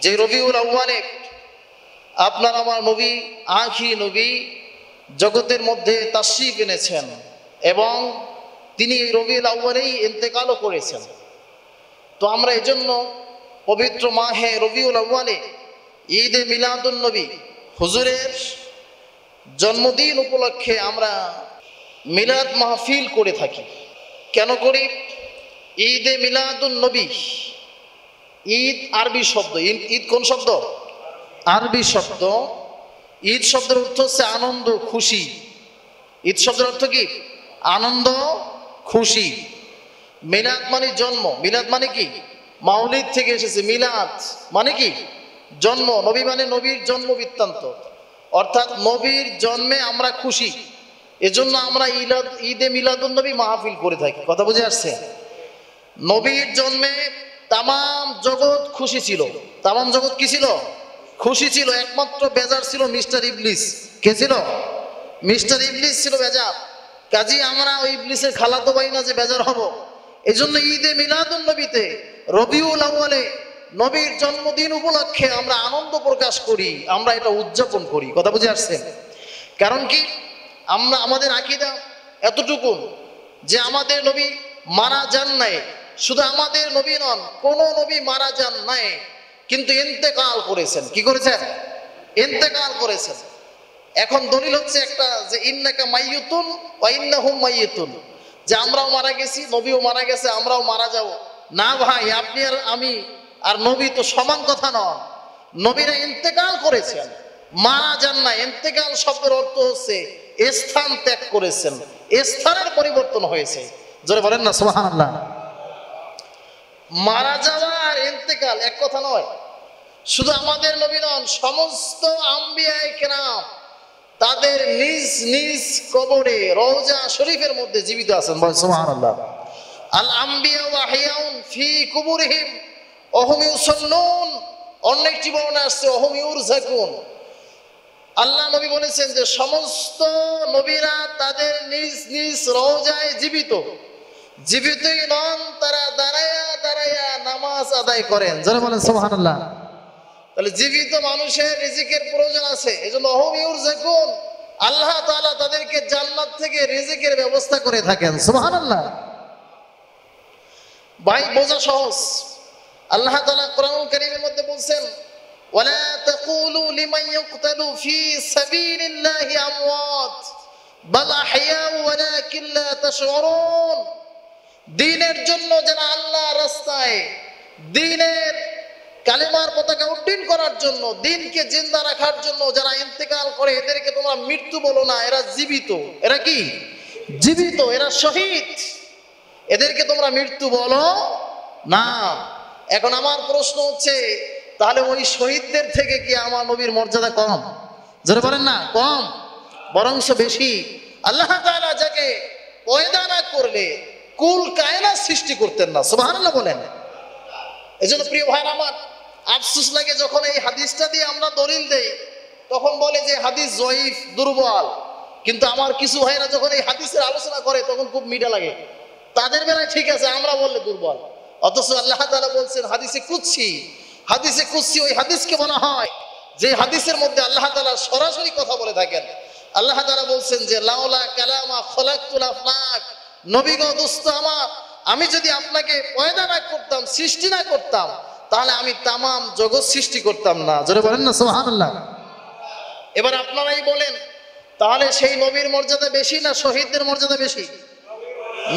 যে রবিউল আউয়ালে আপনার আমার নবী আখিরি নবী জগতের মধ্যে তাশরীফ এনেছেন এবং তিনি এই রবিউল আউয়ালেই ইন্তেকালও করেছেন। তো আমরা এজন্য পবিত্র মাহে রবিউল আউয়ালে ঈদে মিলাদুন নবী হুজুরের জন্মদিন উপলক্ষে আমরা মিলাদ মাহফিল করে থাকি। কেন করি? ঈদে মিলাদুন নবী, ঈদ আরবি শব্দ। ঈদ কোন শব্দ? আরবি শব্দ। ঈদ শব্দের অর্থ হচ্ছে আনন্দ, খুশি। ঈদ শব্দের অর্থ কি? আনন্দ, খুশি। মিলাদ মানে জন্ম। মিলাদ মানে কি? মাউলিদ থেকে এসেছে। মিলাদ মানে কি? জন্ম। নবী মানে নবীর জন্ম বৃত্তান্ত, অর্থাৎ নবীর জন্মে আমরা খুশি। এজন্য আমরা ঈদে মিলাদুন নবী মাহফিল করে থাকি। কথা বুঝে আসছে? নবীর জন্মে তামাম জগৎ খুশি ছিল। তামাম জগৎ কি ছিল? খুশি ছিল। একমাত্র বেজার ছিল মিস্টার ইবলিস। কে ছিল? মিস্টার ইবলিস ছিল বেজার। কাজী আমরা ওই ইবলিসের খালাতো ভাই না যে বেজার হব। এই জন্য ঈদে মিলাদুন নবীতে রবিউল আউয়ালে নবীর জন্মদিন উপলক্ষে আমরা আনন্দ প্রকাশ করি, আমরা এটা উদযাপন করি। কথা বুঝে আসছে? কারণ কি? আমরা আমাদের আকীদা এতটুকু যে আমাদের নবী মারা যান নাই। শুধু আমাদের নবী নন, কোন নবী মারা যান নাই, কিন্তু ইন্তেকাল করেছেন। কি করেছেন? ইন্তেকাল করেছেন। এখন দলিল হচ্ছে একটা, যে ইন্নাকা মাইয়ুতুন ওয়া ইন্নাহুম মাইয়ুতুন, যে আমরাও মারা গেছি, নবীও মারা গেছে, আমরাও মারা যাব। না ভাই, আপনি আর আমি আর নবী তো সমান কথা নয়। নবীরা ইন্তেকাল করেছেন, মারা যান না। ইন্তেকাল শব্দের অর্থ হচ্ছে স্থান ত্যাগ করেছেন, স্থানের পরিবর্তন হয়েছে। জোরে বলেন না সুবহানাল্লাহ। মারা যাওয়া আর ইন্তেকাল এক কথা নয়। শুধু আমাদের নবী নন, সমস্ত আম্বিয়ায়ে কেরাম তাদের নিজ নিজ কবরে রওজা শরীফের মধ্যে জীবিত আছেন। বলেন সুবহানাল্লাহ। আল আম্বিয়া ওয়া হিয়াউন ফি কুবুরিহিম ওয়া হুম ইউসাল্লুন। অন্য একটি বর্ণনা আসছে ওয়া হুম ইউরযাকুন। আল্লাহ নবী বলেছেন যে সমস্ত নবীরা তাদের নিজ নিজ রওজায় জীবিত। জীবিতই নন, তারা দাঁড়ায়া দাঁড়ায়া নামাজ আদায় করেন। যারা বলেন সুবহানাল্লাহ। তাহলে জীবিত মানুষের রিজিকের প্রয়োজন আছে, এজন্য ওহুম ইউরযাকুন, আল্লাহ তাআলা তাদেরকে জান্নাত থেকে রিজিকের ব্যবস্থা করে থাকেন। সুবহানাল্লাহ। ভাই বোঝা সহজ। আল্লাহ তাআলা কোরআনুল কারীমের মধ্যে বলছেন, ওয়ালা তাকুলু লিমান ইউকতালু ফি সাবিলিল্লাহি আমওয়াত বাল আহইয়া ওয়ালাকিন লা তাশউরুন। দ্বীনের জন্য যারা আল্লাহর রাস্তায় দ্বীনের কালেমার পতাকা উড্ডীন করার জন্য, দ্বীনকে জিন্দা রাখার জন্য যারা ইন্তেকাল করে, এদেরকে তোমরা মৃত্যু বলো না, এরা জীবিত। এরা কি? জীবিত, এরা শহীদ। এদেরকে তোমরা মৃত্যু বলো না। এখন আমার প্রশ্ন হচ্ছে, তাহলে ওই শহীদদের থেকে কি আমার নবীর মর্যাদা কম? যারা বলেন না কম, বরংস বেশি। আল্লাহ তাআলা যাকে পয়দা না করলে কুল কায়নাত সৃষ্টি করতেন না। সুবহানাল্লাহ বলেন। এজন্য প্রিয় ভাইরা আমার, আফসোস লাগে যখন এই হাদিসটা দিয়ে আমরা দলিল দেই, তখন বলে যে হাদিস জয়ীফ, দুর্বল। কিন্তু আমার কিছু ভাইরা যখন এই হাদিসের আলোচনা করে তখন খুব মিঠা লাগে। তাদের বেলায় ঠিক আছে, আমরা বললে দুর্বল। অথচ আল্লাহ তাআলা বলছেন হাদিসে কুদসি। হাদিসে কুদসি ওই হাদিসকে বলা হয় যে হাদিসের মধ্যে আল্লাহ তাআলা সরাসরি কথা বলে থাকেন। আল্লাহ তাআলা বলছেন যে লাউলা কালামা খলাকতুল আফলাক। নবী গো, দোস্ত আমার, আমি যদি আপনাকে পয়দা না করতাম, সৃষ্টি না করতাম, তাহলে আমি তামাম জগৎ সৃষ্টি করতাম না। জোরে বলেন না সুবহানাল্লাহ। এবার আপনারাই বলেন, তাহলে সেই নবীর মর্যাদা বেশি না শহীদদের মর্যাদা বেশি?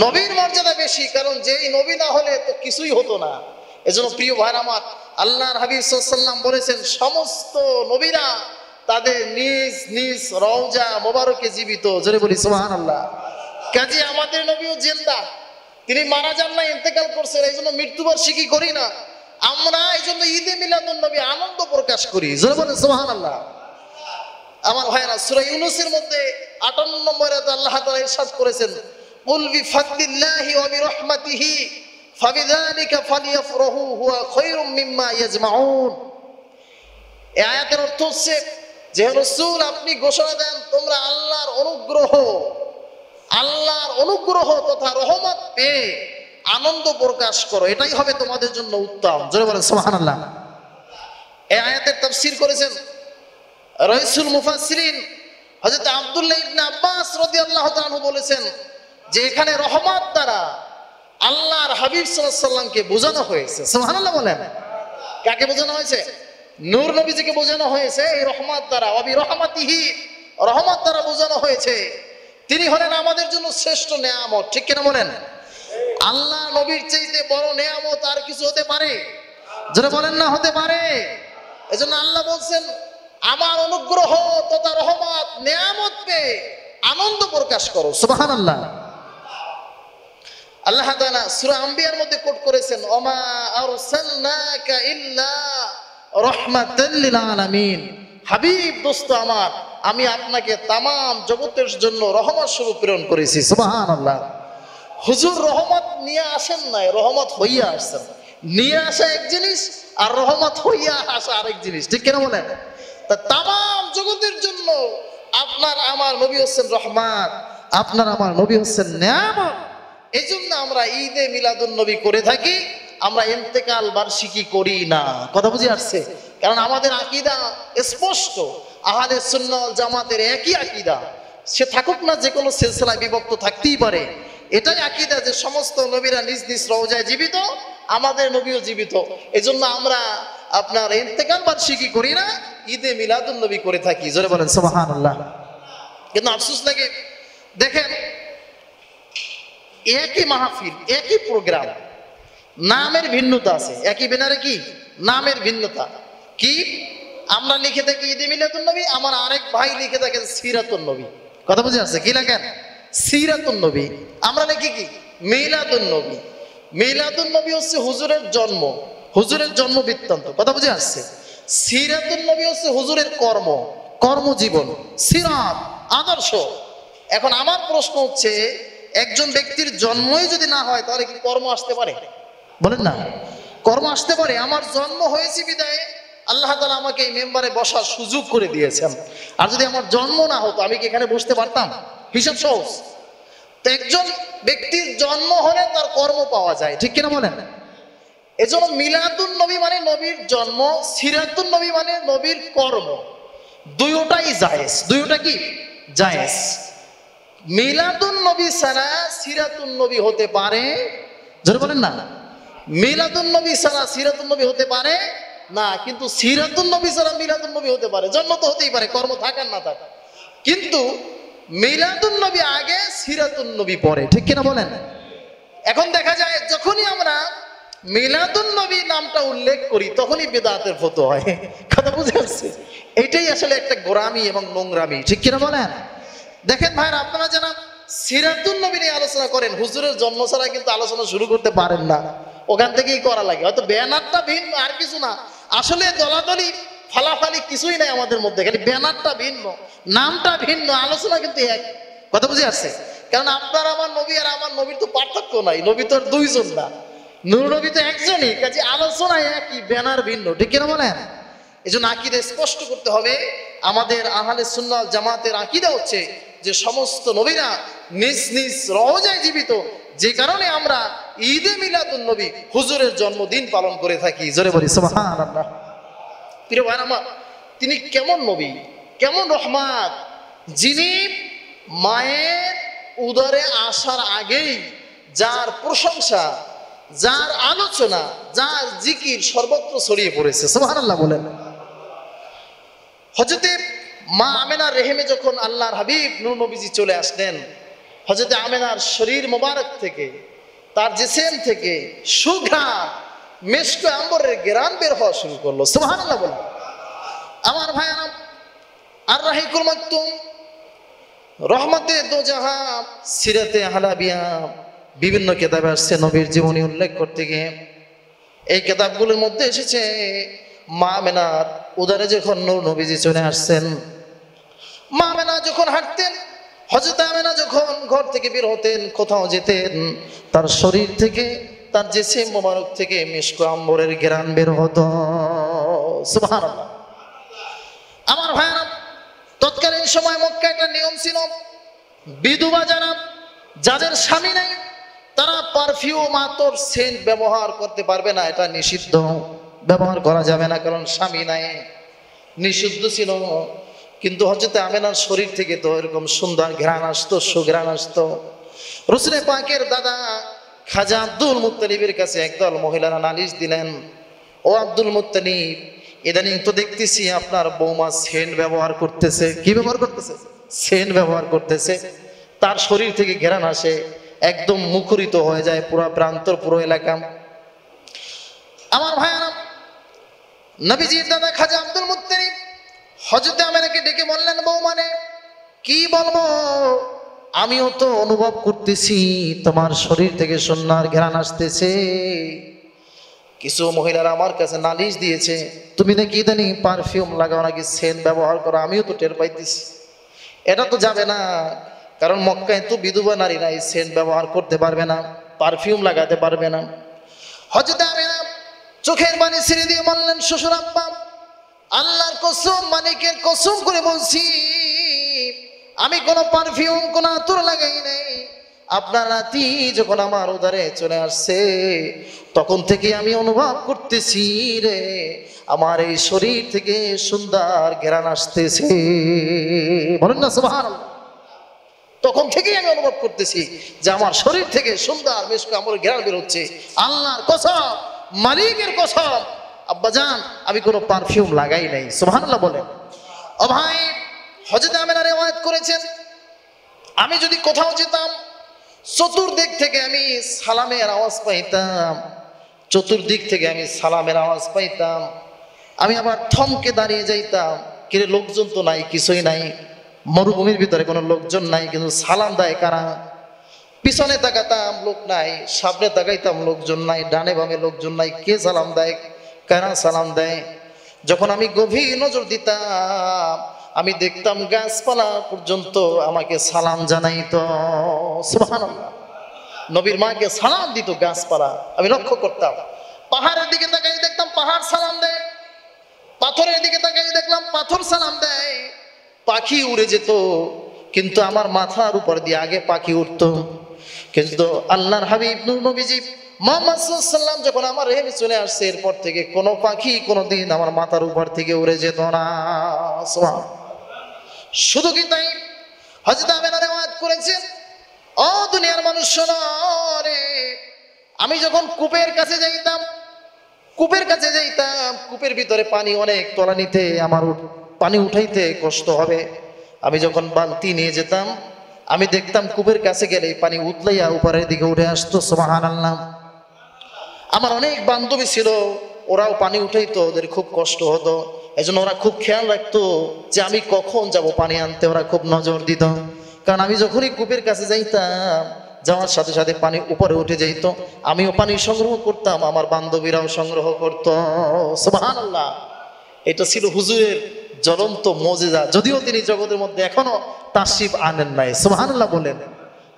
নবীর মর্যাদা বেশি, কারণ যেই নবী না হলে তো কিছুই হতো না। এজন্য প্রিয় ভাইরা আমার, আল্লাহর হাবিব সাল্লাল্লাহু আলাইহি ওয়াসাল্লাম বলেছেন সমস্ত নবীরা তাদের নিজ নিজ রওজা মোবারকে জীবিত। জোরে বলি সুবহানাল্লাহ। কাজী আমাদের নবীও জিন্দা, তিনি মারা যান না, ইন্তেকাল করছেন। এই জন্য মৃত্যুবার্ষিকী করি না আমরা, এই জন্য ঈদে মিলাদুন নবী আনন্দ প্রকাশ করি। জোরে বলেন সুবহানাল্লাহ। আমার ভাইরা, সূরা ইউনূসের মধ্যে ৫৮ নম্বর আয়াতে আল্লাহ তাআলা ইরশাদ করেছেন, কুল বিফাদলিল্লাহি ওয়া বিরহমাতিহি ফাবিযালিকা ফালইফরাহু হুয়া খায়রুম মিম্মা ইয়াজমাউন। এই আয়াতের অর্থ হচ্ছে যে রাসূল, আপনি ঘোষণা দেন তোমরা আল্লাহর অনুগ্রহ তথা রহমত পেয়ে আনন্দ প্রকাশ করো, এটাই হবে তোমাদের জন্য উত্তম। জোরে বলেন সুবহানাল্লাহ। এই আয়াতের তাফসীর করেছেন রাইসুল মুফাসসিরিন হযরত আব্দুল্লাহ ইবনে আব্বাস রাদিয়াল্লাহু তাআলা আনহু বলেছেন যে এখানে রহমত দ্বারা আল্লাহর হাবিব সাল্লাল্লাহু আলাইহি সাল্লামকে বোঝানো হয়েছে। সুবহানাল্লাহ বলেন। কাকে বোঝানো হয়েছে? নূর নবীজিকে বোঝানো হয়েছে এই রহমত দ্বারা, ওয়া বিরহমাতিহি, রহমত দ্বারা বোঝানো হয়েছে তিনি হলেন আমাদের জন্য শ্রেষ্ঠ নেয়ামত। ঠিক কিনা বলেন? আল্লাহ নবীর চাইতে বড় নেয়ামত আর কিছু হতে পারে? যারা বলেন না হতে পারে। এজন্য আল্লাহ বলছেন আমার অনুগ্রহ তথা রহমত নেয়ামত পেয়ে আনন্দ প্রকাশ করো। সুবহানাল্লাহ। আল্লাহ তাআলা সূরা আম্বিয়ার মধ্যে কোট করেছেন ওমা আরসালনাকা ইল্লা রাহমাতাল লিল আলামিন। হাবিব দোস্ত আমার, আমি আপনাকে তাম জগতের জন্য রহমত স্বরূপ প্রেরণ করেছি। সুবহানাল্লাহ। হুজুর রহমত নিয়ে আসেন নাই, রহমত হইয়া আসছেন। নিয়ে আসা এক জিনিস আর রহমত হইয়া আসা আরেক জিনিস। ঠিক কিনা বলেন? তা তাম জগতের জন্য আপনার আমার নবী হচ্ছেন রহমত, আপনার আমার নবী হচ্ছেন নেয়ামত। এই জন্য আমরা ঈদে মিলাদুন নবী করে থাকি, আমরা ইন্তেকাল বার্ষিকী করি না। কথা বুঝে আসছে? কারণ আমাদের আকীদা স্পষ্ট, আহলে সুন্নাহ ওয়াল জামাতের একই আকীদা। সে থাকুক না যে কোনো সিলসিলায় বিভক্ত থাকতেই পারে, এটাই আকীদা যে সমস্ত নবীরা নিজ নিজ রওজায় জীবিত, আমাদের নবীও জীবিত। এজন্য আমরা আপনার ইন্তেকাল বার্ষিকী করি না, ঈদে মিলাদুন নবী করে থাকি। জোরে বলেন সুবহানাল্লাহ। কিন্তু আফসোস লাগে, দেখেন একই মাহফিল, একই প্রোগ্রাম, নামের ভিন্নতা আছে। একই ব্যানারে কি নামের ভিন্নতা? কি আমরা লিখে থাকি ঈদে মিলাদুন নবী, আমার আরেক ভাই লিখে থাকে সিরাতুন নবী। কথা বুঝে আসছে? কি লেখেন? সিরাতুন নবী। আমরা লিখি কি মিলাদুন নবী। মিলাদুন নবী হচ্ছে হুজুরের জন্ম, হুজুরের জন্ম বৃত্তান্ত। কথা বুঝে আসছে? সিরাতুন নবী হচ্ছে হুজুরের কর্ম, কর্মজীবন, সিরাত, আদর্শ। এখন আমার প্রশ্ন হচ্ছে, একজন ব্যক্তির জন্মই যদি না হয় তাহলে কি কর্ম আসতে পারে? বলেন না। কর্ম আসতে পারে। আমার জন্ম হয়েছে বিদায় আল্লাহ তাআলা আমাকে এই মেম্বারে বসার সুযোগ করে দিয়েছেন। আর যদি আমার জন্ম না হতো আমি কি এখানে বসতে পারতাম? হিসাব সহজ। তো একজন ব্যক্তির জন্ম হলে তার কর্ম পাওয়া যায়। ঠিক কিনা বলেন? এজন্য মিলাদুন নবী মানে নবীর জন্ম, সিরাতুন নবী মানে নবীর কর্ম। দুইটাই জায়েজ। দুইটা কি জায়েজ। মিলাদুন নবী ছাড়া সিরাতুন নবী হতে পারে? জোরে বলেন না। মিলাদুন নবী ছাড়া সিরাতুন নবী হতে পারে না, কিন্তু সিরাতুন নবী ছাড়া মিলাদুন নবী হতে পারে। জন্ম তো হতেই পারে, কর্ম থাকার না থাকা, কিন্তু মিলাদুন নবী আগে, সিরাতুন নবী পরে। ঠিক কিনা বলেন? এখন দেখা যায় যখনই আমরা মিলাদুন নবী নামটা উল্লেখ করি তখনই বিদআতের ফতোয়া হয়। কথা বুঝে আসছে? এটাই আসলে একটা গোরামি এবং নোংরামি। ঠিক কিনা বলেন? দেখেন ভাইরা, আপনারা যারা সিরাতুন নবী নিয়ে আলোচনা করেন, হুজুরের জন্ম ছাড়া কিন্তু আলোচনা শুরু করতে পারেন না। ওখান থেকেই করা লাগে। হয়তো ব্যানারটা ভিন্ন, আর কিছু না। আসলে দলাদলি ফালাফালি কিছুই নাই আমাদের মধ্যে, খালি ব্যানারটা ভিন্ন, নামটা ভিন্ন, আলোচনা কিন্তু এক। কথা বুঝে আসছে? কারণ আপনার আমার নবী আর আমার নবীর তো পার্থক্য নাই। নবী তো আর দুইজন না, নূর নবী তো একজনই, কাজে আলোচনা একই, ব্যানার ভিন্ন। ঠিক কিনা বলেন? এই জন্য আকীদা স্পষ্ট করতে হবে। আমাদের আহলে সুন্নাহ ওয়াল জামাতের আকীদা হচ্ছে যে সমস্ত নবীরা নিজ নিজ রওজায় জীবিত, যে কারণে আমরা ঈদে মিলাদুন নবী হুজুরের জন্মদিন পালন করে থাকি। জোরে বলি সুবহানাল্লাহ। প্রিয় ভাই আমার, তিনি কেমন নবী, কেমন রহমত, যিনি মায়ের উদরে আসার আগেই যার প্রশংসা, যার আলোচনা, যার জিকির সর্বত্র ছড়িয়ে পড়েছে। সুবহানাল্লাহ বলেন। হযরতে মা আমেনার রেহেমে যখন আল্লাহর হাবিব নূর নবীজি চলে আসলেন, হযরতে আমেনার শরীর মোবারক থেকে, তার জিসেম থেকে সুঘ্রাণ মিশক আম্বরের ঘ্রাণ বের হওয়া শুরু করলো। সুবহানাল্লাহ বলেন। আমার ভাইরা, আর রাহিকুল মাকতুম, রহমতে দো জাহান, সিরাতে হালাবিয়া, বিভিন্ন কিতাবে আসছে নবীর জীবনী উল্লেখ করতে গিয়ে। এই কিতাবগুলোর মধ্যে এসেছে মা আমেনার উদরে যখন নূর নবীজি চলে আসছেন, মা আমেনা যখন হাঁটতেন, হযরত আমেনা যখন ঘর থেকে বের হতেন, কোথাও যেতেন, তার শরীর থেকে, তার জিসিম মোবারক থেকে মিশক আম্বরের ঘ্রাণ বের হতো। সুবহানাল্লাহ। আমার ভাইরা, তৎকালীন সময় মক্কায় একটা নিয়ম ছিল, বিধবা যারা, যাদের স্বামী নাই, তারা পারফিউম, আতর, সেন্ট ব্যবহার করতে পারবে না, এটা নিষিদ্ধ। ব্যবহার করা যাবে না, কারণ স্বামী নাই, নিষিদ্ধ ছিল। কিন্তু হযরত আমেনার শরীর থেকে তো এরকম সুন্দর ঘ্রাণ আসতো, সুঘ্রাণ আসতো। রাসূল পাকের দাদা খাজা আব্দুল মুত্তালিবের কাছে একদল মহিলারা নালিশ দিলেন, ও আব্দুল মুত্তালিব, ইদানিং তো দেখতেছি আপনার বৌমা সেন্ট ব্যবহার করতেছে। কি ব্যবহার করতেছে? সেন্ট ব্যবহার করতেছে। তার শরীর থেকে ঘ্রাণ আসে, একদম মুখরিত হয়ে যায় পুরো প্রান্তর, পুরো এলাকা। আমার ভাইরা, নবীজির দাদা খাজা আব্দুল মুত্তালিব হযরত আমেনাকে ডেকে বললেন, বৌমানে কি বলবো, আমিও তো অনুভব করতেছি তোমার শরীর থেকে সুন্দর ঘ্রাণ আসতেছে। কিছু মহিলারা আমার কাছে নালিশ দিয়েছে, তুমি নাকি ইদানিং পারফিউম লাগাও, নাকি সেন্ট ব্যবহার করো। আমিও তো টের পাইতেছি। এটা তো যাবে না, কারণ মক্কায় তো বিধবা নারীরা এই সেন্ট ব্যবহার করতে পারবে না, পারফিউম লাগাতে পারবে না। হযরত আমেনা চোখের পানি ছেড়ে দিয়ে বললেন, শ্বশুর আব্বা, আল্লাহর কসম, মালিকের কসম করে বলছি, আমি কোনো পারফিউম, কোনো আতর লাগাই নাই। আপনার নাতি যখন আমার উদারে চলে আসছে, তখন থেকে আমি অনুভব করতেছি রে, আমার এই শরীর থেকে সুন্দর ঘ্রাণ আসতেছে। বলেন না সুবহানাল্লাহ। তখন থেকেই আমি অনুভব করতেছি যে আমার শরীর থেকে সুন্দর মিষ্টি আমার ঘ্রাণ বের হচ্ছে। আল্লাহর কসম, মালিকের কসম, আব্বাজান, আমি কোনো পারফিউম লাগাই নাই। সুবহানাল্লাহ বলেন। ও ভাই, হযরত আমেনা রিওয়ায়াত করেছেন, আমি যদি কোথাও যেতাম, চতুর্দিক থেকে আমি সালামের আওয়াজ পাইতাম, চতুর্দিক থেকে আমি সালামের আওয়াজ পাইতাম। আমি আবার থমকে দাঁড়িয়ে যাইতাম, কিরে লোকজন তো নাই, কিছুই নাই, মরুভূমির ভিতরে কোনো লোকজন নাই, কিন্তু সালাম দেয় কারা? পিছনে তাকাতাম, লোক নাই, সামনে তাকাইতাম, লোকজন নাই, ডানে বামে লোকজন নাই, কে সালাম দেয়, কারা সালাম দেয়? যখন আমি গভীর নজর দিতাম, আমি দেখতাম গাছপালা পর্যন্ত আমাকে সালাম জানাইতো। সুবহানাল্লাহ। নবীর মাকে সালাম দিত গাছপালা, আমি লক্ষ্য করতাম। পাহাড়ের দিকে তাকাই দেখতাম পাহাড় সালাম দেয়, পাথরের দিকে তাকাই দেখলাম পাথর সালাম দেয়। পাখি উড়ে যেত, কিন্তু আমার মাথার উপর দিয়ে আগে পাখি উঠতো। কিন্তু আল্লাহর হাবিব নূর নবীজি মুহাম্মদ সাল্লাল্লাহু আলাইহি ওয়াসাল্লাম যখন আমার রেহেমে চলে আসছে, এরপর থেকে কোনো পাখি কোনোদিন আমার মাথার উপর থেকে উড়ে যেত না। সুবহানাল্লাহ। শুধু কি তাই, হযরত আমেনা রিওয়ায়াত করেছেন, ও দুনিয়ার মানুষ শোনো রে, আমি যখন কূপের কাছে যাইতাম, কূপের ভিতরে পানি অনেক তলানিতে, আমার পানি উঠাইতে কষ্ট হবে। আমি যখন বালতি নিয়ে যেতাম, আমি দেখতাম কূপের কাছে গেলে পানি উতলাইয়া উপরের দিকে উঠে আসতো। সুবহানাল্লাহ। আমার অনেক বান্ধবী ছিল, ওরাও পানি উঠাইতো, ওদের খুব কষ্ট হতো, এজন্য ওরা খুব খেয়াল রাখতো যে আমি কখন যাব পানি আনতে। ওরা খুব নজর দিত, কারণ আমি যখনই কূপের কাছে যাইতাম, যাওয়ার সাথে সাথে পানি উপরে উঠে যাইতো, আমিও পানি সংগ্রহ করতাম, আমার বান্ধবীরাও সংগ্রহ করতো। সুবহানাল্লাহ। এটা ছিল হুজুরের জ্বলন্ত মুজিজা, যদিও তিনি জগতের মধ্যে এখনো তাশরিফ আনেন নাই। সুবহানাল্লাহ বলেন,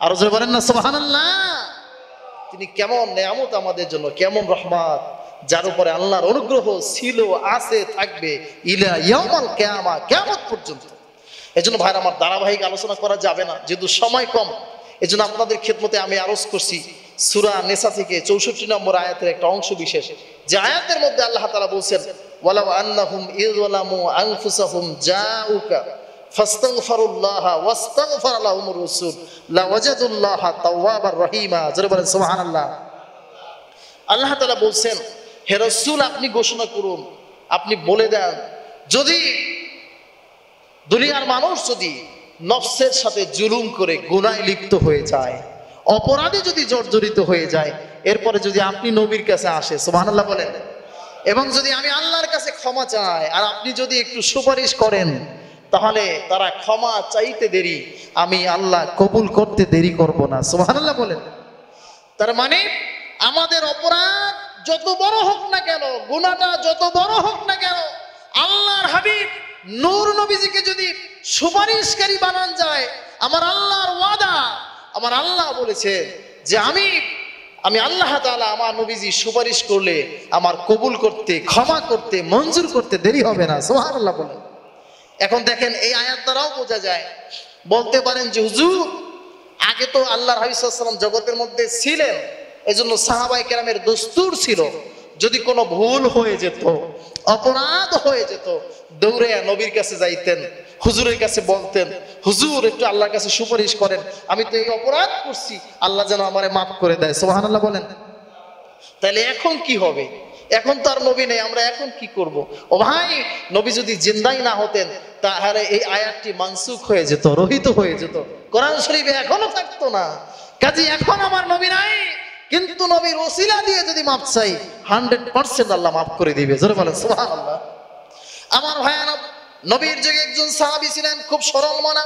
আরো জোরে বলেন না সুবহানাল্লাহ। তিনি কেমন নেয়ামত আমাদের জন্য, কেমন রহমত, যার উপরে আল্লাহর অনুগ্রহ ছিল, আছে, থাকবে ইলা ইয়াউমাল কিয়ামা, কিয়ামত পর্যন্ত। এজন্য ভাইরা আমার, ধারাবাহিক আলোচনা করা যাবে না, যেহেতু সময় কম। এজন্য আপনাদের খেদমতে আমি আরজ করছি সূরা নিসা থেকে 64 নম্বর আয়াতের একটা অংশ বিশেষ, যে আয়াতের মধ্যে আল্লাহ তাআলা বলেন, ওয়ালাউ আন্নাহুম ইযলামু আনফুসাহুম জাউকা ফাস্তাগফিরুল্লাহা ওয়াস্তাগফারা লাহুমুর রাসূল লাওয়াজাদুল্লাহা তাওয়াবার রহিমা। জোরে বলেন সুবহানাল্লাহ। আল্লাহ তাআলা বলেন, হে রাসূল, আপনি ঘোষণা করুন, আপনি বলে দেন, যদি দুনিয়ার মানুষ যদি নফসের সাথে জুলুম করে গুনাহে লিপ্ত হয়ে যায়, অপরাধে যদি জর্জরিত হয়ে যায়, এরপরে যদি আপনি নবীর কাছে আসে, সুবহানাল্লাহ বলেন, এবং যদি আমি আল্লাহর কাছে ক্ষমা চাই, আর আপনি যদি একটু সুপারিশ করেন, তাহলে তারা ক্ষমা চাইতে দেরি, আমি আল্লাহ কবুল করতে দেরি করব না। সুবহানাল্লাহ বলেন। তার মানে আমাদের অপরাধ যত বড় হোক না কেন, গুনাহটা যত বড় হোক না কেন, আল্লাহর হাবিব নূর নবীজিকে যদি সুপারিশকারী বানান যায়, আমার আল্লাহর ওয়াদা, আমার আল্লাহ বলেছে যে আমি আল্লাহ তাআলা আমার নবীজি সুপারিশ করলে আমার কবুল করতে, ক্ষমা করতে, মঞ্জুর করতে দেরি হবে না। সুবহানাল্লাহ বলেন। এখন দেখেন, এই আয়াত দ্বারাও বোঝা যায়, বলতে পারেন যে হুজুর, আগে তো আল্লাহর হাবিব সাল্লাল্লাহু আলাইহি ওয়াসাল্লাম জগতের মধ্যে ছিলেন, এজন্য সাহাবায়ে কেরামের দস্তুর ছিল যদি কোনো ভুল হয়ে যেত, অপরাধ হয়ে যেত, দৌড়ে নবীর কাছে যাইতেন, হুজুরের কাছে বলতেন, হুজুর একটু আল্লাহর কাছে সুপারিশ করেন, আমি তো এই অপরাধ করছি, আল্লাহ যেন আমারে মাফ করে দেয়। সুবহানাল্লাহ বলেন। তাহলে এখন কি হবে? এখন তো আর নবী নেই, আমরা এখন কি করব? ও ভাই, নবী যদি জিন্দাই না হতেন তাহলে এই আয়াতটি মানসুখ হয়ে যেত, রহিত হয়ে যেত, কোরআন শরীফে এখনো থাকতো না। কাজে এখন আমার নবী নাই, কিন্তু নবীর ওসিলা দিয়ে যদি মাফ চাই 100% আল্লাহ মাফ করে দিবে। জোরে বলেন সুবহানাল্লাহ। আমার ভাইয়ারা, নবীর যুগে একজন সাহাবী ছিলেন খুব সরল মনা,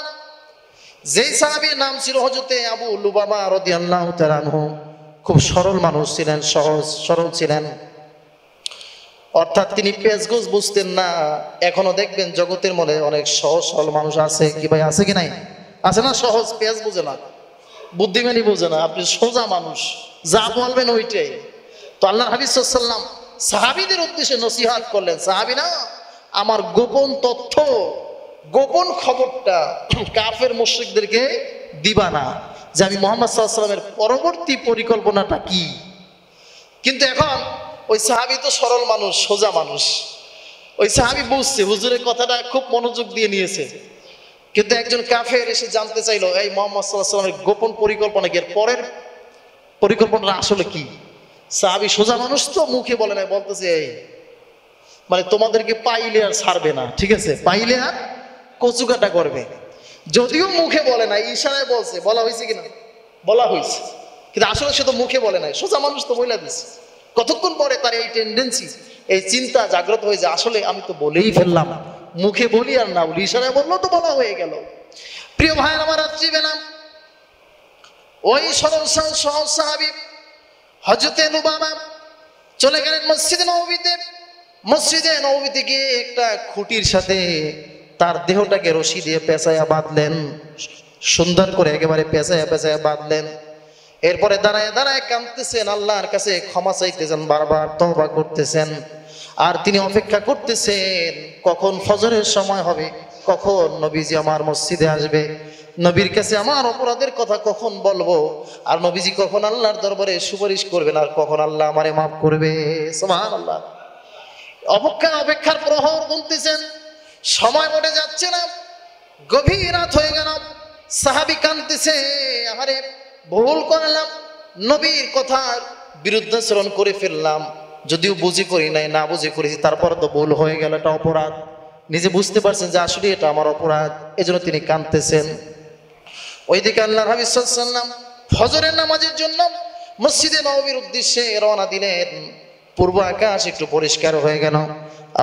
যেই সাহাবীর নাম ছিল হযরতে আবু লুবাবা রাদিয়াল্লাহু তাআলা আনহু। খুব সরল মানুষ ছিলেন, সহজ সরল ছিলেন, অর্থাৎ তিনি পেজগোজ বুঝতেন না। এখনো দেখবেন জগতের মধ্যে অনেক সহজ সরল মানুষ আছে, কি ভাই আছে কি নাই? আছে না? সহজ, পেজ বুঝে না, বুদ্ধিমানী বুঝে না, আপনি সোজা মানুষ, যা বলবেন ওইটাই। তো আল্লাহর হাবিব সাল্লাল্লাহু আলাইহি ওয়াসাল্লাম সাহাবীদের উদ্দেশ্যে নসিহত করলেন, সাহাবীরা আমার গোপন তথ্য, গোপন খবরটা কাফের মুশরিকদেরকে দিবা না, যে আমি মুহাম্মদ সাল্লাল্লাহু আলাইহি ওয়াসাল্লামের পরবর্তী পরিকল্পনাটা কি। কিন্তু এখন ওই সাহাবী তো সরল মানুষ, সোজা মানুষ, ওই সাহাবী বুঝছে, হুজুরের কথাটা খুব মনোযোগ দিয়ে নিয়েছে। কিন্তু একজন কাফের এসে জানতে চাইলো এই মুহাম্মদ সাল্লাল্লাহু আলাইহি ওয়াসাল্লামের গোপন পরিকল্পনা কি, এর পরের পরিকল্পনাটা আসলে কি। সাহাবী সোজা মানুষ তো মুখে বলে না, বলতেছে এই মানে তোমাদেরকে পাইলে আর ছাড়বে না, ঠিক আছে, পাইলে আর কচুকাটা করবে। যদিও মুখে বলে না, ইশারায় বলছে, বলা হয়েছে কিনা? বলা হয়েছে, কিন্তু আসলে সে তো মুখে বলে নাই, সোজা মানুষ তো বইলা দিচ্ছে। কতক্ষণ পরে তার এই টেন্ডেন্সি, এই চিন্তা জাগ্রত হয়ে যায়, আসলে আমি তো বলেই ফেললাম, মুখে বলি আর না বলি, ইশারায় বললো তো বলা হয়ে গেল। প্রিয় ভাই আমার, রাত্রি বেলা ওই সরল সহজ সাহাবী হযরতে লুবাবা চলে গেলেন মসজিদে নববীতে। মসজিদে নববীতে গিয়ে একটা খুঁটির সাথে তার দেহটাকে রশি দিয়ে পেঁচায়া বাঁধলেন, সুন্দর করে একেবারে পেঁচায়া পেঁচায়া বাঁধলেন। এরপরে দাঁড়ায় দাঁড়ায় কাঁদতেছেন, আল্লাহর কাছে ক্ষমা চাইতেছেন, বারবার তওবা করতেছেন। আর তিনি অপেক্ষা করতেছেন কখন ফজরের সময় হবে, কখন নবীজি আমার মসজিদে আসবে, নবীর কাছে আমার অপরাধের কথা কখন বলবো, আর নবীজি কখন আল্লাহর দরবারে সুপারিশ করবেন, আর কখন আল্লাহ আমারে মাফ করবে। সুবহানাল্লাহ। অপেক্ষার প্রহর গুনতেছেন, সময় বটে যাচ্ছে না, গভীর রাত হয়ে গেল। সাহাবী কাঁদতেছে, আরে ভুল করলাম, নবীর কথার বিরুদ্ধাচরণ করে ফেললাম, যদিও বুঝি করি নাই, না বুঝে করেছি, তারপর তো ভুল হয়ে গেল, এটা অপরাধ। নিজে বুঝতে পারছেন যে আসলে এটা আমার অপরাধ, এজন্য তিনি কাঁদতেছেন। ওইদিকে আল্লাহর হাবিব সাল্লাল্লাহু আলাইহি ওয়াসাল্লাম ফজরের নামাজের জন্য মসজিদে নববীর উদ্দেশ্যে রওনা দিলেন। পূর্ব আকাশ একটু পরিষ্কার হয়ে গেল,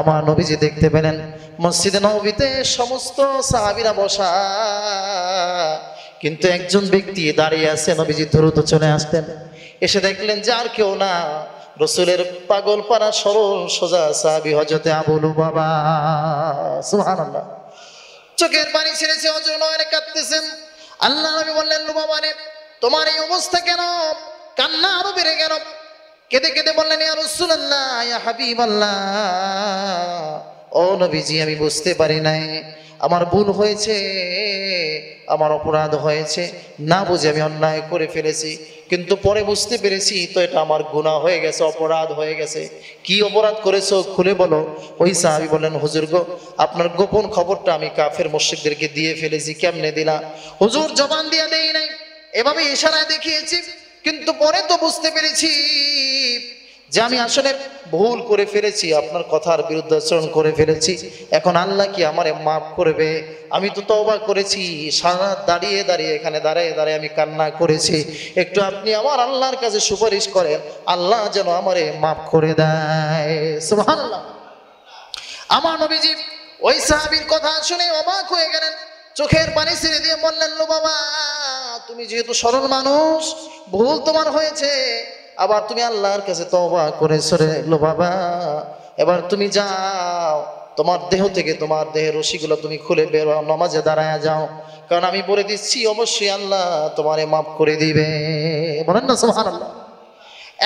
আমার নবীজি দেখতে পেলেন মসজিদে নববীতে সমস্ত সাহাবীরা বসা, কিন্তু একজন ব্যক্তি দাঁড়িয়ে আছে। নবীজি দ্রুত চলে আসতেন, এসে দেখলেন যে আর কেউ না, রাসূলের পাগল পারা সরল সোজা সাহাবী হযরতে আবু লুবাবা। সুবহানাল্লাহ। চোখের পানি ছেড়েছে, অজর নয়নে কাঁদতেছেন। আল্লাহ নবী বললেন, লুবাবা রে, তোমার এই অবস্থা কেন? কান্না আরো বেড়ে গেল। কেঁদে কেঁদে বললেন, ইয়া রাসূলুল্লাহ, ইয়া হাবিবাল্লাহ, ও নবীজি, আমি বুঝতে পারি নাই, আমার ভুল হয়েছে, আমার অপরাধ হয়েছে, না বুঝে আমি অন্যায় করে ফেলেছি, কিন্তু পরে বুঝতে পেরেছি তো এটা আমার গুনাহ হয়ে গেছে, অপরাধ হয়ে গেছে। কি অপরাধ করেছো খুলে বলো। ওই সাহাবী বললেন, হুজুর গো, আপনার গোপন খবরটা আমি কাফের মুশরিকদেরকে দিয়ে ফেলেছি। কেমনে দিলা? হুজুর, জবান দিয়ে দেই নাই, এভাবে ইশারায় দেখিয়েছি, কিন্তু পরে তো বুঝতে পেরেছি যে আমি আসলে ভুল করে ফেলেছি, আপনার কথার বিরুদ্ধাচরণ করে ফেলেছি। এখন আল্লাহ কি আমারে মাফ করবে? আমি তো তওবা করেছি, সারা দাঁড়িয়ে দাঁড়িয়ে এখানে দাঁড়িয়ে দাঁড়িয়ে আমি কান্না করেছি, একটু আপনি আমার আল্লাহর কাছে সুপারিশ করেন, আল্লাহ যেন আমারে মাফ করে দেয়। সুবহানাল্লাহ। আমার নবীজি ওই সাহাবীর কথা শুনে অবাক হয়ে গেলেন, চোখের পানি ছেড়ে দিয়ে বললেন, লুবাবা, তুমি যেহেতু সরল মানুষ, ভুল তোমার হয়েছে, আবার তুমি আল্লাহর কাছে তওবা করেছো রে লুবাবা, এবার তুমি যাও, তোমার দেহ থেকে তোমার দেহের রশিগুলো তুমি খুলে বের হও, নামাজে দাঁড়ায় যাও, কারণ আমি বলে দিচ্ছি অবশ্যই আল্লাহ তোমারে মাফ করে দিবে। বলেন না সুবহানাল্লাহ।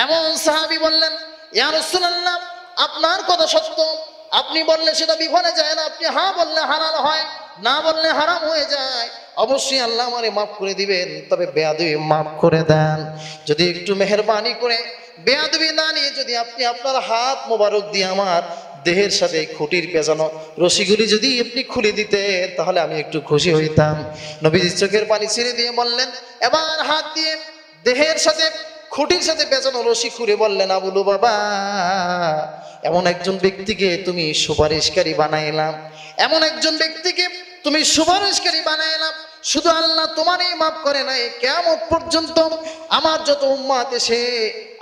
এমন সাহাবী বললেন, ইয়া রাসূলুল্লাহ, আপনার কথা সত্য, আপনি বললে সেটা বিফলে যায় না, আপনি হ্যাঁ বললে হালাল হয়, না বললে হারাম হয়ে যায়, অবশ্যই আল্লাহ আমারে মাফ করে দিবেন, তবে বেয়াদবি মাফ করে দেন। যদি একটু মেহেরবানি করে বেয়াদবি না নিয়ে যদি আপনি আপনার হাত মোবারক দিয়ে আমার দেহের সাথে খুঁটির পেঁচানো রশিগুলি যদি আপনি খুলে দিতেন তাহলে আমি একটু খুশি হইতাম। নবীজি চোখের পানি ছেড়ে দিয়ে বললেন, এবার হাত দিয়ে দেহের সাথে খুঁটির সাথে পেঁচানো রশি খুলে বললেন, আবু লুবাবা, এমন একজন ব্যক্তিকে তুমি সুপারিশকারী বানাইলাম, এমন একজন ব্যক্তিকে তুমি সুপারিশকারী বানাইলাম, শুধু আল্লাহ তোমারই মাফ করে নাই, কিয়ামত পর্যন্ত আমার যত উম্মত এসে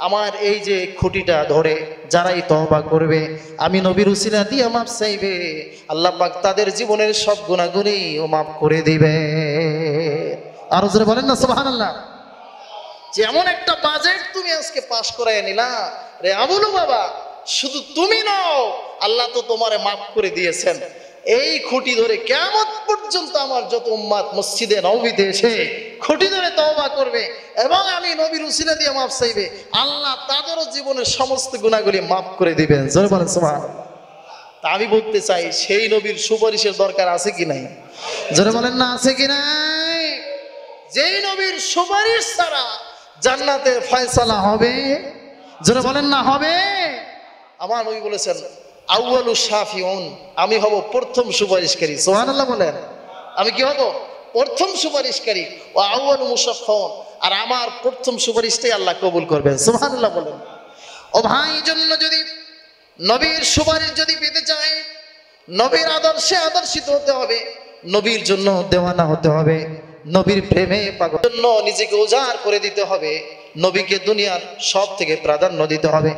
আমার এই যে খুঁটিটা ধরে যারাই তওবা করবে, আমি নবীর উসিলা দিয়ে মাফ চাইবে, আল্লাহ পাক তাদের জীবনের সব গুনাহগুলি ও মাফ করে দিবে। আর জোরে বলেন না সুবহানাল্লাহ। যে এমন একটা বাজেট তুমি আজকে পাশ করায় নিলা রে আবু লুবাবা, শুধু তুমি নও, আল্লাহ তো তোমারে মাফ করে দিয়েছেন। এই খুঁটি ধরে কিয়ামত পর্যন্ত আমার যত উম্মত মসজিদে নববীতে এসে খুঁটি ধরে তওবা করবে এবং আমি নবীর উসিলা দিয়ে মাফ চাইবে, আল্লাহ তাদেরও জীবনের সমস্ত গুনাহগুলি মাফ করে দিবেন। জোরে বলেন সুবহানাল্লাহ। তা আমি বলতে চাই, সেই নবীর সুপারিশের দরকার আছে কি নাই? জোরে বলেন না, আছে কি নাই? যেই নবীর সুপারিশ ছাড়া জান্নাতের ফয়সালা হবে, জোরে বলেন না হবে। আমার নবী বলেছেন, আউয়ালু শাফিউন, আমি হব প্রথম সুপারিশকারী। সুবহানাল্লাহ বলেন। আমি কি হব? প্রথম সুপারিশকারী। ও আউয়ালু মুশাফফাউন, আর আমার প্রথম সুপারিশটাই আল্লাহ কবুল করবেন। সুবহানাল্লাহ বলেন। ও ভাই, জন্য যদি নবীর সুপারিশ যদি পেতে চাই, নবীর আদর্শে আদর্শিত হতে হবে, নবীর জন্য দেওয়ানা হতে হবে, নবীর প্রেমে পাগল জন্য নিজেকে উজাড় করে দিতে হবে, নবীকে দুনিয়ার সব থেকে প্রাধান্য দিতে হবে।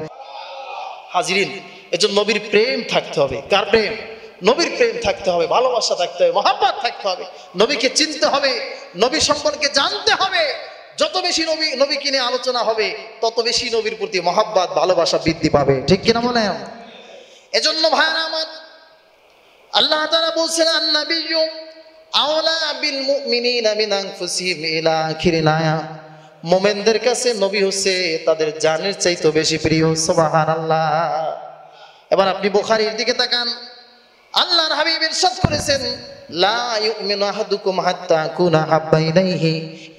হাজিরিন, এজন্য নবীর প্রেম থাকতে হবে। কার প্রেম? নবীর প্রেম থাকতে হবে, ভালোবাসা থাকতে হবে, মহব্বত থাকতে হবে, নবীকে চিনতে হবে, নবী সম্পর্কে জানতে হবে। যত বেশি নবীকে নিয়ে আলোচনা হবে তত বেশি নবীর প্রতি মহব্বত ভালোবাসা বৃদ্ধি পাবে। ঠিক কিনা বলেন? এজন্য ভাইরা আমার, আল্লাহ তাআলা বলছেন, আন-নাবিয়্যু আওলা বিল মুমিনিনা মিন আনফুসিহিম ইলা আখিরিল আয়া, মুমিনদের কাছে নবী হচ্ছে তাদের জানের চাইতে বেশি প্রিয়। সুবহানাল্লাহ। এবার আপনি বুখারীর দিকে তাকান, আল্লাহর হাবিব ইরশাদ করেছেন, লা ইউমিনু আহাদুকুম হাত্তা কুনা হাব্বা ইলাইহি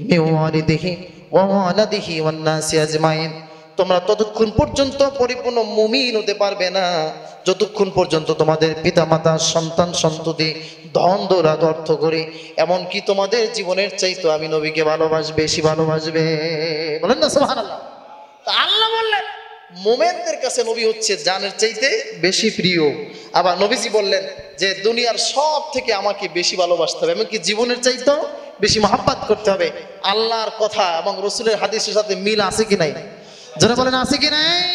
মিন ওয়ালিদিহি ওয়া ওয়ালাদিহি ওয়ান নাসি আজমাইন, তোমরা ততক্ষণ পর্যন্ত পরিপূর্ণ মুমিন হতে পারবে না যতক্ষণ পর্যন্ত তোমাদের পিতামাতা, সন্তান সন্ততি, ধন দৌলত, অর্থ করে, এমনকি তোমাদের জীবনের চাইতে আমি নবীকে ভালোবাসবে, বেশি ভালোবাসবে। বলেন না সুবহানাল্লাহ। তা আল্লাহ বললেন মুমিনদের কাছে নবী হচ্ছে জানের চাইতে বেশি প্রিয়। আবার নবীজি বললেন যে দুনিয়ার সব থেকে আমাকে বেশি ভালোবাসতে হবে, এমনকি জীবনের চাইতেও বেশি মহব্বত করতে হবে। আল্লাহর কথা এবং রাসূলের হাদিসের সাথে মিল আছে কি নাই? যারা বলেন আছে কি নাই?